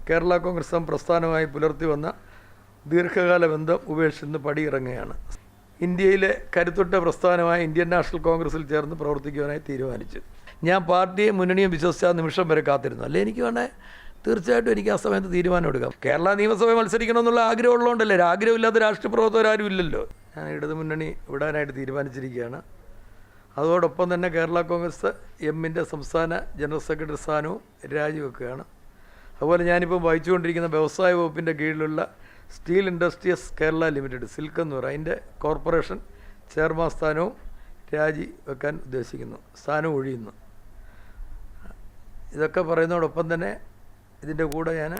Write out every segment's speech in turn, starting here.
കേരള കോൺഗ്രസ് പ്രസ്ഥാനമായി പുലർത്തി വന്ന ദീർഘകാല ബന്ധം ഉപേക്ഷിച്ച് പടിയിറങ്ങുകയാണ്. ഇന്ത്യയിലെ കരുത്തുറ്റ പ്രസ്ഥാനമായ ഇന്ത്യൻ നാഷണൽ കോൺഗ്രസിൽ ചേർന്ന് പ്രവർത്തിക്കുവാനായി തീരുമാനിച്ചു. ഞാൻ പാർട്ടിയും മുന്നണിയും വിശ്വസിച്ച ആ നിമിഷം വരെ കാത്തിരുന്നു. അല്ലെ എനിക്ക് വേണേൽ തീർച്ചയായിട്ടും എനിക്ക് ആ സമയത്ത് തീരുമാനം എടുക്കാം. കേരള നിയമസഭയിൽ മത്സരിക്കണമെന്നുള്ള ആഗ്രഹമുള്ളതുകൊണ്ടല്ലേ, ആഗ്രഹമില്ലാത്ത രാഷ്ട്രീയ പ്രവർത്തകരാരും ഇല്ലല്ലോ. ഞാൻ ഇടതു മുന്നണി വിടാനായിട്ട് തീരുമാനിച്ചിരിക്കുകയാണ്. അതോടൊപ്പം തന്നെ കേരള കോൺഗ്രസ് എമ്മിൻ്റെ സംസ്ഥാന ജനറൽ സെക്രട്ടറി സ്ഥാനവും രാജിവെക്കുകയാണ്. അതുപോലെ ഞാനിപ്പോൾ വഹിച്ചുകൊണ്ടിരിക്കുന്ന വ്യവസായ വകുപ്പിൻ്റെ കീഴിലുള്ള steel industries Kerala limited silk എന്ന് പറയും, അതിൻ്റെ കോർപ്പറേഷൻ ചെയർമാൻ സ്ഥാനവും രാജിവെക്കാൻ ഉദ്ദേശിക്കുന്നു, സ്ഥാനം ഒഴിയുന്നു. ഇതൊക്കെ പറയുന്നതോടൊപ്പം തന്നെ ഇതിൻ്റെ കൂടെ ഞാൻ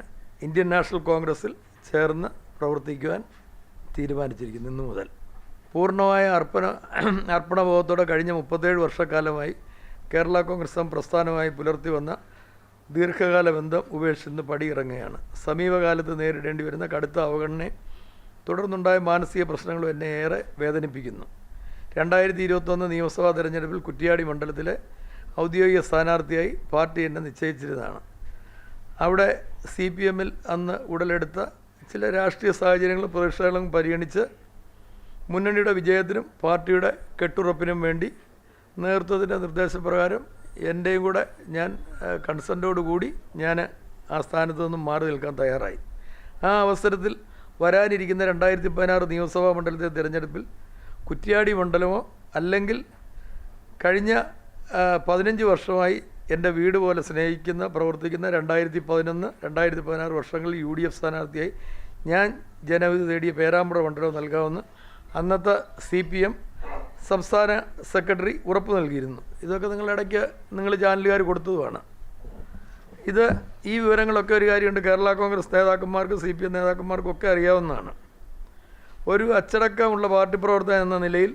ഇന്ത്യൻ നാഷണൽ കോൺഗ്രസിൽ ചേർന്ന് പ്രവർത്തിക്കുവാൻ തീരുമാനിച്ചിരിക്കുന്നു. ഇന്നു മുതൽ പൂർണ്ണമായ അർപ്പണബോധത്തോടെ കഴിഞ്ഞ 37 വർഷക്കാലമായി കേരള കോൺഗ്രസ് പ്രസ്ഥാനമായി പുലർത്തി വന്ന ദീർഘകാല ബന്ധം ഉപേക്ഷിച്ച് പടിയിറങ്ങുകയാണ്. സമീപകാലത്ത് നേരിടേണ്ടി വരുന്ന കടുത്ത അവഗണനയും തുടർന്നുണ്ടായ മാനസിക പ്രശ്നങ്ങളും എന്നെ ഏറെ വേദനിപ്പിക്കുന്നു. 2021 നിയമസഭാ തെരഞ്ഞെടുപ്പിൽ കുറ്റ്യാടി മണ്ഡലത്തിലെ ഔദ്യോഗിക സ്ഥാനാർത്ഥിയായി പാർട്ടി എന്നെ നിശ്ചയിച്ചിരുന്നതാണ്. അവിടെ CPMൽ അന്ന് ഉടലെടുത്ത ചില രാഷ്ട്രീയ സാഹചര്യങ്ങളും പ്രതീക്ഷകളും പരിഗണിച്ച് മുന്നണിയുടെ വിജയത്തിനും പാർട്ടിയുടെ കെട്ടുറപ്പിനും വേണ്ടി നേതൃത്വത്തിൻ്റെ നിർദ്ദേശപ്രകാരം എൻ്റെയും കൂടെ ഞാൻ കൺസെൻറ്റോടുകൂടി ഞാൻ ആ സ്ഥാനത്ത് നിന്നും മാറി നിൽക്കാൻ തയ്യാറായി. ആ അവസരത്തിൽ വരാനിരിക്കുന്ന 2016 നിയമസഭാ മണ്ഡലത്തിലെ തിരഞ്ഞെടുപ്പിൽ കുറ്റ്യാടി മണ്ഡലമോ അല്ലെങ്കിൽ കഴിഞ്ഞ 15 വർഷമായി എൻ്റെ വീട് പോലെ സ്നേഹിക്കുന്ന പ്രവർത്തിക്കുന്ന 2011, 2016 വർഷങ്ങളിൽ UDF സ്ഥാനാർത്ഥിയായി ഞാൻ ജനവിധി തേടിയ പേരാമ്പ്ര മണ്ഡലം നൽകാമെന്ന് അന്നത്തെ CPM സംസ്ഥാന സെക്രട്ടറി ഉറപ്പ് നൽകിയിരുന്നു. ഇതൊക്കെ നിങ്ങൾ ചാനലുകാർ കൊടുത്തതുമാണ്. ഈ വിവരങ്ങളൊക്കെ ഒരു കാര്യമുണ്ട്, കേരള കോൺഗ്രസ് നേതാക്കന്മാർക്കും CPM നേതാക്കന്മാർക്കൊക്കെ അറിയാവുന്നതാണ്. ഒരു അച്ചടക്കമുള്ള പാർട്ടി പ്രവർത്തകൻ എന്ന നിലയിൽ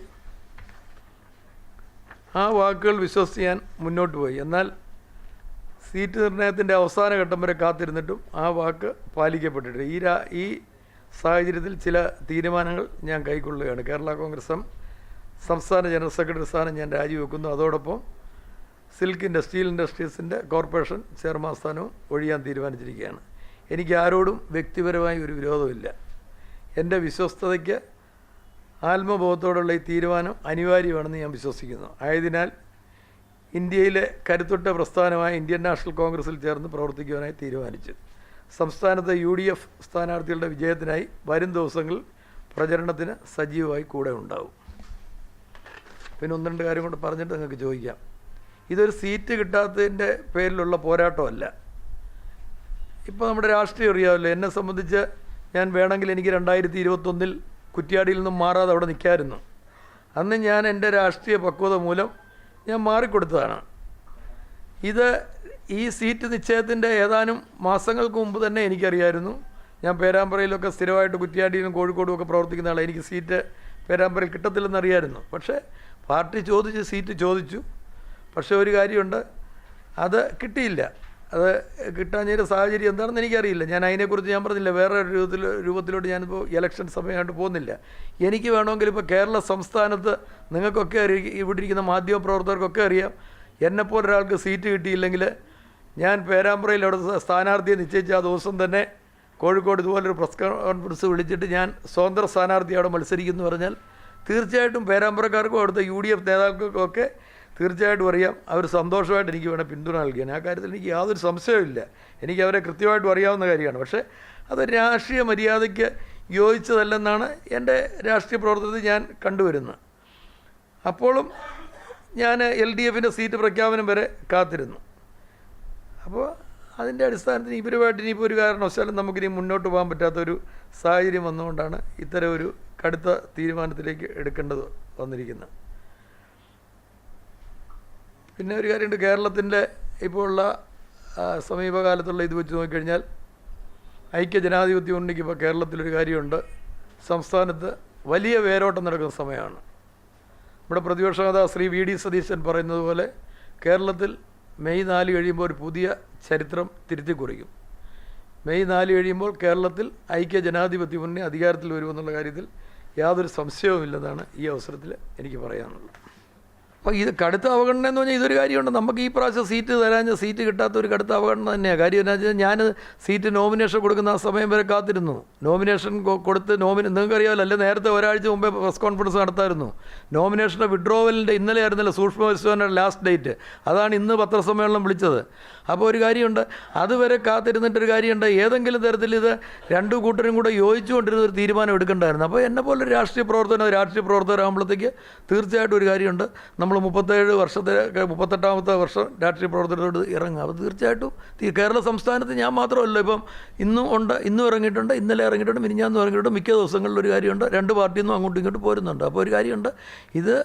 ആ വാക്കുകൾ വിശ്വസിച്ച് ഞാൻ മുന്നോട്ട് പോയി. എന്നാൽ സീറ്റ് നിർണയത്തിൻ്റെ അവസാന ഘട്ടം വരെ കാത്തിരുന്നിട്ടും ആ വാക്ക് പാലിക്കപ്പെട്ടിട്ടില്ല. ഈ സാഹചര്യത്തിൽ ചില തീരുമാനങ്ങൾ ഞാൻ കൈക്കൊള്ളുകയാണ്. കേരള കോൺഗ്രസ് സംസ്ഥാന ജനറൽ സെക്രട്ടറി സ്ഥാനം ഞാൻ രാജിവെക്കുന്നു. അതോടൊപ്പം സ്റ്റീൽ ഇൻഡസ്ട്രീസിൻ്റെ കോർപ്പറേഷൻ ചെയർമാൻ സ്ഥാനവും ഒഴിയാൻ തീരുമാനിച്ചിരിക്കുകയാണ്. എനിക്ക് ആരോടും വ്യക്തിപരമായി ഒരു വിരോധമില്ല. എൻ്റെ വിശ്വസ്തതയ്ക്ക് ആത്മബോധത്തോടുള്ള ഈ തീരുമാനം അനിവാര്യമാണെന്ന് ഞാൻ വിശ്വസിക്കുന്നു. ആയതിനാൽ ഇന്ത്യയിലെ കരുത്തുറ്റ പ്രസ്ഥാനമായ ഇന്ത്യൻ നാഷണൽ കോൺഗ്രസിൽ ചേർന്ന് പ്രവർത്തിക്കുവാനായി തീരുമാനിച്ചു. സംസ്ഥാനത്തെ UDF സ്ഥാനാർത്ഥികളുടെ വിജയത്തിനായി വരും ദിവസങ്ങളിൽ പ്രചരണത്തിന് സജീവമായി കൂടെ ഉണ്ടാവും. പിന്നെ 1-2 കാര്യം കൊണ്ട് പറഞ്ഞിട്ട് നിങ്ങൾക്ക് ചോദിക്കാം. ഇതൊരു സീറ്റ് കിട്ടാത്തതിൻ്റെ പേരിലുള്ള പോരാട്ടമല്ല. ഇപ്പോൾ നമ്മുടെ രാഷ്ട്രീയം അറിയാമല്ലോ. എന്നെ സംബന്ധിച്ച് ഞാൻ വേണമെങ്കിൽ എനിക്ക് 2021 കുറ്റ്യാടിയിൽ നിന്നും മാറാതെ അവിടെ നിൽക്കാമായിരുന്നു. അന്ന് ഞാൻ എൻ്റെ രാഷ്ട്രീയ പക്വത മൂലം ഞാൻ മാറിക്കൊടുത്തതാണ്. ഈ സീറ്റ് നിശ്ചയത്തിൻ്റെ ഏതാനും മാസങ്ങൾക്ക് മുമ്പ് തന്നെ എനിക്കറിയായിരുന്നു. ഞാൻ പേരാമ്പ്രയിലൊക്കെ സ്ഥിരമായിട്ട് കുറ്റ്യാടിയിലും കോഴിക്കോടും ഒക്കെ പ്രവർത്തിക്കുന്ന ആളാണ്. എനിക്ക് സീറ്റ് പേരാമ്പ്രയിൽ കിട്ടത്തില്ലെന്നറിയായിരുന്നു. പക്ഷേ പാർട്ടി സീറ്റ് ചോദിച്ചു. പക്ഷേ ഒരു കാര്യമുണ്ട്, അത് കിട്ടിയില്ല. അത് കിട്ടാഞ്ഞൊരു സാഹചര്യം എന്താണെന്ന് എനിക്കറിയില്ല. ഞാൻ അതിനെക്കുറിച്ച് ഞാൻ പറഞ്ഞില്ല, വേറെ രൂപത്തിലോട്ട് ഞാനിപ്പോൾ ഇലക്ഷൻ സമയമായിട്ട് പോകുന്നില്ല. എനിക്ക് വേണമെങ്കിൽ ഇപ്പോൾ കേരള സംസ്ഥാനത്ത് നിങ്ങൾക്കൊക്കെ ഇവിടെ ഇരിക്കുന്ന മാധ്യമ പ്രവർത്തകർക്കൊക്കെ അറിയാം, എന്നെപ്പോലൊരാൾക്ക് സീറ്റ് കിട്ടിയില്ലെങ്കിൽ ഞാൻ പേരാമ്പ്രയിൽ അവിടെ സ്ഥാനാർത്ഥിയെ നിശ്ചയിച്ച ആ ദിവസം തന്നെ കോഴിക്കോട് ഇതുപോലൊരു പ്രസ് കോൺഫറൻസ് വിളിച്ചിട്ട് ഞാൻ സ്വതന്ത്ര സ്ഥാനാർത്ഥി അവിടെ മത്സരിക്കുന്നു പറഞ്ഞാൽ തീർച്ചയായിട്ടും പേരാമ്പ്രക്കാർക്കും അവിടുത്തെ UDF നേതാക്കൾക്കൊക്കെ തീർച്ചയായിട്ടും അറിയാം. അവർ സന്തോഷമായിട്ട് എനിക്ക് വേണേൽ പിന്തുണ നൽകിയാണ്. ആ കാര്യത്തിൽ എനിക്ക് യാതൊരു സംശയവുമില്ല. എനിക്ക് അവരെ കൃത്യമായിട്ടും അറിയാവുന്ന കാര്യമാണ്. പക്ഷേ അത് രാഷ്ട്രീയ മര്യാദയ്ക്ക് യോജിച്ചതല്ലെന്നാണ് എൻ്റെ രാഷ്ട്രീയ പ്രവർത്തനത്തിൽ ഞാൻ കണ്ടുവരുന്നത്. അപ്പോഴും ഞാൻ LDFൻ്റെ സീറ്റ് പ്രഖ്യാപനം വരെ കാത്തിരുന്നു. അപ്പോൾ അതിൻ്റെ അടിസ്ഥാനത്തിൽ ഇവരുമായിട്ട് ഇനിയിപ്പോൾ ഒരു കാരണവശാലും നമുക്കിനി മുന്നോട്ട് പോകാൻ പറ്റാത്തൊരു സാഹചര്യം വന്നുകൊണ്ടാണ് ഇത്തരം ഒരു കടുത്ത തീരുമാനത്തിലേക്ക് എടുക്കേണ്ടത് വന്നിരിക്കുന്നത്. പിന്നെ ഒരു കാര്യമുണ്ട്, കേരളത്തിൻ്റെ ഇപ്പോൾ ഉള്ള സമീപകാലത്തുള്ള ഇത് വെച്ച് നോക്കിക്കഴിഞ്ഞാൽ ഐക്യ ജനാധിപത്യ മുന്നണിക്ക് ഇപ്പോൾ കേരളത്തിലൊരു കാര്യമുണ്ട്, സംസ്ഥാനത്ത് വലിയ വേരോട്ടം നടക്കുന്ന സമയമാണ്. നമ്മുടെ പ്രതിപക്ഷ നേതാവ് ശ്രീ VD സതീശൻ പറയുന്നത് പോലെ കേരളത്തിൽ മെയ് 4 കഴിയുമ്പോൾ ഒരു പുതിയ ചരിത്രം തിരുത്തി കുറിക്കും. മെയ് 4 കഴിയുമ്പോൾ കേരളത്തിൽ ഐക്യ ജനാധിപത്യ മുന്നണി അധികാരത്തിൽ വരുമെന്നുള്ള കാര്യത്തിൽ യാതൊരു സംശയവുമില്ലെന്നാണ് ഈ അവസരത്തിൽ എനിക്ക് പറയാനുള്ളത്. അപ്പോൾ ഇത് കടുത്ത അവഗണന എന്ന് പറഞ്ഞാൽ ഇതൊരു കാര്യമുണ്ട്. നമുക്ക് ഈ പ്രാവശ്യം സീറ്റ് തരാഞ്ഞ സീറ്റ് കിട്ടാത്ത ഒരു കടുത്ത അവഗണന തന്നെയാണ്. കാര്യം എന്താ വെച്ചാൽ ഞാൻ സീറ്റ് നോമിനേഷൻ കൊടുക്കുന്ന ആ സമയം വരെ കാത്തിരുന്നു. നോമിനേഷൻ കൊടുത്ത് നിങ്ങൾക്കറിയാമല്ലോ, അല്ലെ നേരത്തെ ഒരാഴ്ച മുമ്പേ പ്രസ് കോൺഫറൻസ് നടത്തായിരുന്നു. നോമിനേഷൻ്റെ വിഡ്രോവലിൻ്റെ ഇന്നലെ ആയിരുന്നല്ലോ സൂക്ഷ്മ പരിശോധനയുടെ ലാസ്റ്റ് ഡേറ്റ്. അതാണ് ഇന്ന് പത്രസമ്മേളനം വിളിച്ചത്. അപ്പോൾ ഒരു കാര്യമുണ്ട്, അതുവരെ കാത്തിരുന്നിട്ടൊരു കാര്യമുണ്ട്. ഏതെങ്കിലും തരത്തിൽ ഇത് രണ്ടു കൂട്ടരും കൂടെ യോജിച്ചുകൊണ്ടിരുന്ന ഒരു തീരുമാനം എടുക്കേണ്ടായിരുന്നു. അപ്പോൾ എന്നെ പോലെ രാഷ്ട്രീയ പ്രവർത്തകരാകുമ്പോഴത്തേക്ക് തീർച്ചയായിട്ടും ഒരു കാര്യമുണ്ട്, നമ്മൾ 38-ാമത്തെ വർഷം രാഷ്ട്രീയ പ്രവർത്തനത്തോട് ഇറങ്ങുക. അപ്പോൾ തീർച്ചയായിട്ടും കേരള സംസ്ഥാനത്ത് ഞാൻ മാത്രമല്ല, ഇപ്പം ഇന്നും ഇറങ്ങിയിട്ടുണ്ട്, ഇന്നലെ ഇറങ്ങിയിട്ടുണ്ട്, മിനിഞ്ഞാന്നും ഇറങ്ങിയിട്ടുണ്ട്. മിക്ക ദിവസങ്ങളിലൊരു ഒരു കാര്യമുണ്ട്, രണ്ട് പാർട്ടിയിൽ നിന്നും അങ്ങോട്ടും ഇങ്ങോട്ടും പോരുന്നുണ്ട്. അപ്പോൾ ഒരു കാര്യമുണ്ട്, ഇത്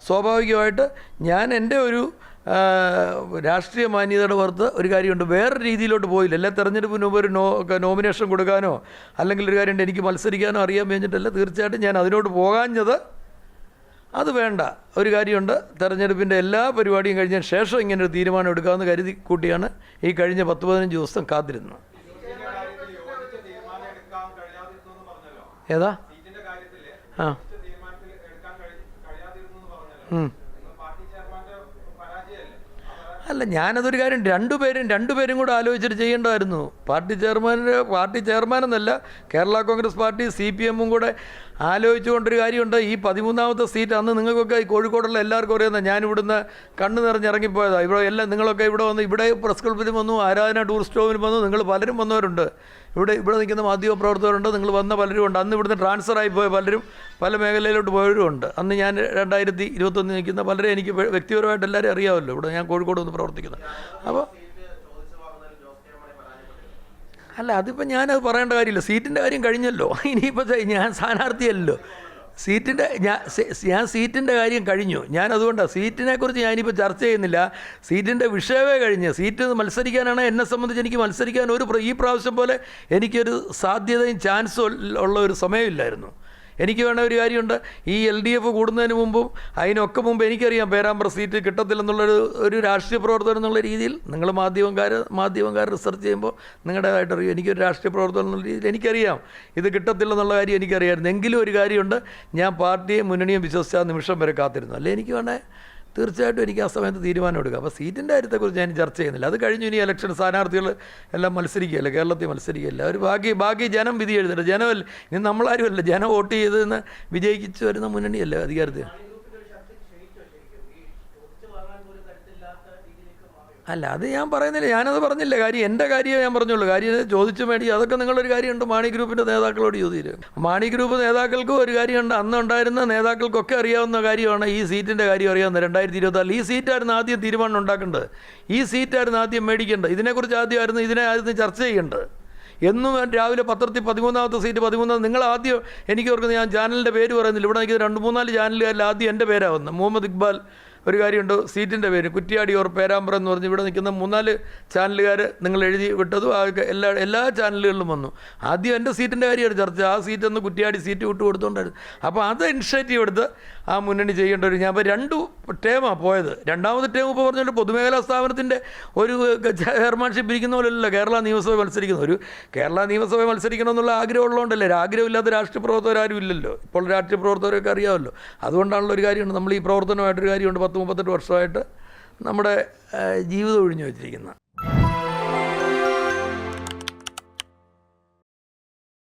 സ്വാഭാവികമായിട്ട് ഞാൻ എൻ്റെ ഒരു രാഷ്ട്രീയ മാന്യതയുടെ പുറത്ത് ഒരു കാര്യമുണ്ട്, വേറെ രീതിയിലോട്ട് പോയില്ല. എല്ലാ തെരഞ്ഞെടുപ്പിന് മുമ്പ് ഒരു നോമിനേഷൻ കൊടുക്കാനോ അല്ലെങ്കിൽ ഒരു കാര്യമുണ്ട് എനിക്ക് മത്സരിക്കാനോ അറിയാൻ കഴിഞ്ഞിട്ടല്ല. തീർച്ചയായിട്ടും ഞാൻ അതിനോട് പോകാഞ്ഞത് അത് വേണ്ട. ഒരു കാര്യമുണ്ട്, തെരഞ്ഞെടുപ്പിൻ്റെ എല്ലാ പരിപാടിയും കഴിഞ്ഞതിന് ശേഷം ഇങ്ങനെ ഒരു തീരുമാനം എടുക്കാമെന്ന് കരുതി കൂട്ടിയാണ് ഈ കഴിഞ്ഞ 10-15 ദിവസം കാത്തിരുന്നത്. ഏതാ ആ അല്ല, ഞാനതൊരു കാര്യം രണ്ടുപേരും കൂടെ ആലോചിച്ചിട്ട് ചെയ്യേണ്ടതായിരുന്നു. പാർട്ടി ചെയർമാൻ എന്നല്ല, കേരള കോൺഗ്രസ് പാർട്ടി CPM കൂടെ ആലോചിച്ചുകൊണ്ടൊരു കാര്യമുണ്ട്. ഈ 13ാമത്തെ സീറ്റ് അന്ന് നിങ്ങൾക്കൊക്കെ ഈ കോഴിക്കോടുള്ള എല്ലാവർക്കും അറിയുന്ന, ഞാനിവിടുന്ന് കണ്ണ് നിറഞ്ഞിറങ്ങിപ്പോയതാണ്. ഇവിടെ എല്ലാം നിങ്ങളൊക്കെ ഇവിടെ വന്ന്, ഇവിടെ പ്രസ് ക്ലബ്ബിലും വന്നു, ആരാധന ടൂറിസ്റ്റ് ഹോമിലും വന്നു, നിങ്ങൾ പലരും വന്നവരുണ്ട്. ഇവിടെ നിൽക്കുന്ന മാധ്യമ പ്രവർത്തകരുണ്ട്, നിങ്ങൾ വന്ന പലരും ഉണ്ട്. അന്ന് ഇവിടുന്ന് ട്രാൻസ്ഫർ ആയിപ്പോയ പലരും പല മേഖലയിലോട്ട് പോയവരും ഉണ്ട്. അന്ന് ഞാൻ 2021 നിൽക്കുന്ന പലരും എനിക്ക് വ്യക്തിപരമായിട്ട് എല്ലാവരും അറിയാമല്ലോ. ഇവിടെ ഞാൻ കോഴിക്കോട് വന്ന് പ്രവർത്തിക്കുന്നത്. അപ്പോൾ അല്ല, അതിപ്പോൾ ഞാനത് പറയേണ്ട കാര്യമില്ല. സീറ്റിൻ്റെ കാര്യം കഴിഞ്ഞല്ലോ. ഇനിയിപ്പോൾ ഞാൻ സ്ഥാനാർത്ഥിയല്ലോ. ഞാൻ സീറ്റിൻ്റെ കാര്യം കഴിഞ്ഞു. ഞാൻ അതുകൊണ്ടാണ് സീറ്റിനെക്കുറിച്ച് ഞാനിപ്പോൾ ചർച്ച ചെയ്യുന്നില്ല. സീറ്റിൻ്റെ വിഷയമേ കഴിഞ്ഞ്. സീറ്റ് മത്സരിക്കാനാണ് എന്നെ സംബന്ധിച്ച് എനിക്ക് മത്സരിക്കാൻ ഈ പ്രാവശ്യം പോലെ എനിക്കൊരു സാധ്യതയും ചാൻസും ഉള്ള ഒരു സമയമില്ലായിരുന്നു. എനിക്ക് വേണ്ട ഒരു കാര്യമുണ്ട്, ഈ LDF കൂടുന്നതിന് മുമ്പും അതിനൊക്കെ മുമ്പ് എനിക്കറിയാം പേരാമ്പ്ര സീറ്റ് കിട്ടത്തില്ലെന്നുള്ളൊരു രാഷ്ട്രീയ പ്രവർത്തകൻ എന്നുള്ള രീതിയിൽ. നിങ്ങൾ മാധ്യമക്കാർ റിസർച്ച് ചെയ്യുമ്പോൾ നിങ്ങളുടേതായിട്ടറിയും. എനിക്കൊരു രാഷ്ട്രീയ പ്രവർത്തകൻ എന്നുള്ള രീതിയിൽ എനിക്കറിയാം ഇത് കിട്ടത്തില്ലെന്നുള്ള കാര്യം എനിക്കറിയാമായിരുന്നു. എങ്കിലും ഒരു കാര്യമുണ്ട്, ഞാൻ പാർട്ടിയും മുന്നണിയും വിശ്വസിച്ച നിമിഷം വരെ കാത്തിരുന്നു. അല്ലേ എനിക്ക് വേണേ തീർച്ചയായിട്ടും എനിക്ക് ആ സമയത്ത് തീരുമാനം എടുക്കാം. അപ്പോൾ സീറ്റിൻ്റെ കാര്യത്തെക്കുറിച്ച് ഞാൻ ചർച്ച ചെയ്യുന്നില്ല. അത് കഴിഞ്ഞു. ഇനി ഇലക്ഷൻ സ്ഥാനാർത്ഥികൾ എല്ലാം മത്സരിക്കുകയല്ലേ, കേരളത്തിൽ മത്സരിക്കുകയല്ല. അവർ ബാക്കി ജനം വിധി എഴുതട്ടെ. ജനമല്ല, ഇനി നമ്മളാരുമല്ല, ജനം വോട്ട് ചെയ്തെന്ന് വിജയിച്ചു വരുന്ന മുന്നണിയല്ലേ അധികാരത്തിൽ. അല്ല, അത് ഞാൻ പറയുന്നില്ല, ഞാനത് പറഞ്ഞില്ല. കാര്യം എൻ്റെ കാര്യമേ ഞാൻ പറഞ്ഞുള്ളൂ. കാര്യം ചോദിച്ചു മേടിച്ചു, അതൊക്കെ നിങ്ങളൊരു കാര്യമുണ്ട് മാണി ഗ്രൂപ്പിൻ്റെ നേതാക്കളോട് ചോദിച്ചു. മാണി ഗ്രൂപ്പ് നേതാക്കൾക്കും ഒരു കാര്യമുണ്ട്, അന്നുണ്ടായിരുന്ന നേതാക്കൾക്കൊക്കെ അറിയാവുന്ന കാര്യമാണ് ഈ സീറ്റിൻ്റെ കാര്യം അറിയാവുന്നത്. 2024 ഈ സീറ്റായിരുന്നു ആദ്യം തീരുമാനം ഉണ്ടാക്കേണ്ടത്. ഈ സീറ്റായിരുന്നു ആദ്യം മേടിക്കേണ്ടത്. ഇതിനെക്കുറിച്ച് ഇതിനായിരുന്നു ചർച്ച ചെയ്യേണ്ടത്. എന്നും രാവിലെ പത്രത്തിൽ 13ാമത്തെ സീറ്റ് 13 നിങ്ങൾ ആദ്യം എനിക്ക് ഓർക്കുന്നത്, ഞാൻ ചാനലിൻ്റെ പേര് പറയുന്നില്ല, ഇവിടെ എനിക്ക് 2-3-4 ചാനലുകാരിൽ ആദ്യം എൻ്റെ പേരാവുന്നത്. മുഹമ്മദ് ഇക്ബാൽ ഒരു കാര്യമുണ്ട്, സീറ്റിൻ്റെ പേര് കുറ്റ്യാടി ഓർ പേരാമ്പ്ര എന്ന് പറഞ്ഞ് ഇവിടെ നിൽക്കുന്ന 3-4 ചാനലുകാർ നിങ്ങൾ എഴുതി വിട്ടതും എല്ലാ ചാനലുകളിലും വന്നു. ആദ്യം എൻ്റെ സീറ്റിൻ്റെ കാര്യമാണ് ചർച്ച. ആ സീറ്റൊന്ന് കുറ്റ്യാടി സീറ്റ് വിട്ടു കൊടുത്തുകൊണ്ടായിരുന്നു. അപ്പോൾ അത് ഇനിഷ്യേറ്റീവ് എടുത്ത് ആ മുന്നണി ചെയ്യേണ്ട ഒരു, ഞാൻ ഇപ്പോൾ 2 ടേമാണ് പോയത്. രണ്ടാമത്തെ ടേം ഇപ്പോൾ പറഞ്ഞിട്ട് പൊതുമേഖലാ സ്ഥാപനത്തിൻ്റെ ഒരു ചെയർമാൻഷിപ്പ് ഇരിക്കുന്ന പോലെയല്ല കേരള നിയമസഭ മത്സരിക്കുന്നത്. ഒരു കേരള നിയമസഭ മത്സരിക്കണമെന്നുള്ള ആഗ്രഹമുള്ളതുകൊണ്ടല്ലേ. ആഗ്രഹമില്ലാത്ത രാഷ്ട്രീയ പ്രവർത്തകരാരും ഇല്ലല്ലോ. ഇപ്പോൾ രാഷ്ട്രീയ പ്രവർത്തകരൊക്കെ അറിയാമല്ലോ. അതുകൊണ്ടാണല്ലോ ഒരു കാര്യമുണ്ട്, നമ്മൾ ഈ പ്രവർത്തനമായിട്ടൊരു കാര്യമുണ്ട്, 10-38 വർഷമായിട്ട് നമ്മുടെ ജീവിതം ഒഴിഞ്ഞു വെച്ചിരിക്കുന്നത്.